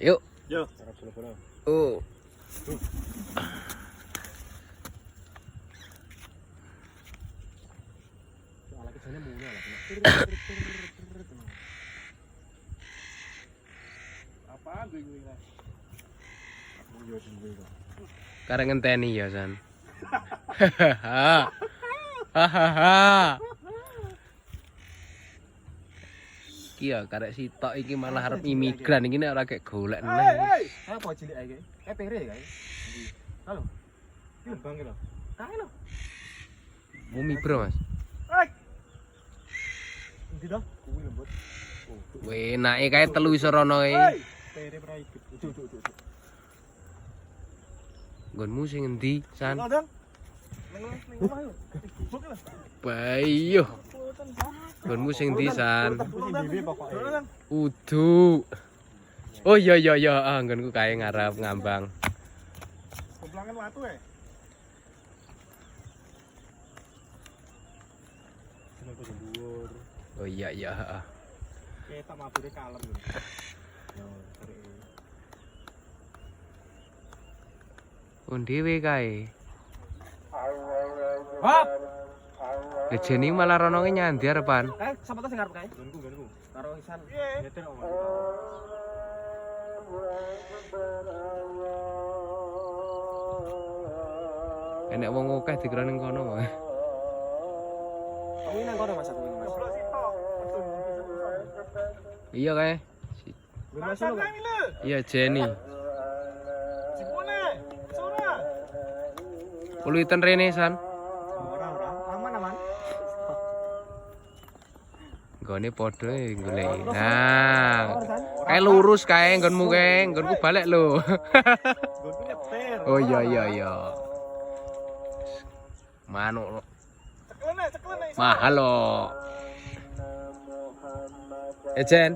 Yuk. Yo. Oh. Apaan gue ini? Karek ngenteni ya, San. Hahaha. Iki ya karek sitok iki malah arep imigran iki nek ora kek golek neh. Apa cilik ae iki? Pere kae. Halo. Bang iki lho. Kae lho. Mumi bro, Mas. Endi dah? Kuwi lembut. Weh, enake kae telu iso rono e. Pere prai. Cuk. Nggonmu sing endi, San? Dang. Ning omah yo. Buk lho. Bayo. Nggonmu sing endi, San? Dhewe pokoke. Udu. Oh iya, nggonku kae ngarep ngambang. Komplangan watu e. Jeneng kok dhuwur. Oh iya, heeh. Ketak mabure kalem lho. Yo, pere. On dhewe kae. Hop. Lejeni malah rono ke nyandi arepan. Sapa to sing arep kae? Gonku. Karo Isan. Nyetir omah. Enek wong akeh dikira ning kono wae. Kuwi nang kono Mas aku ini, Mas. Iya kae. Gue masuk lho. Iya Jenny. Cipone. Sora. Puluiten rene, San. Ora. Aman. Nggone padha e goleki. Nah. Kae lurus kae nggonmu kae, nggonku balik lho. Gonku nyetir. Oh iya. Manuk Ceklene. mahal lo. Jen.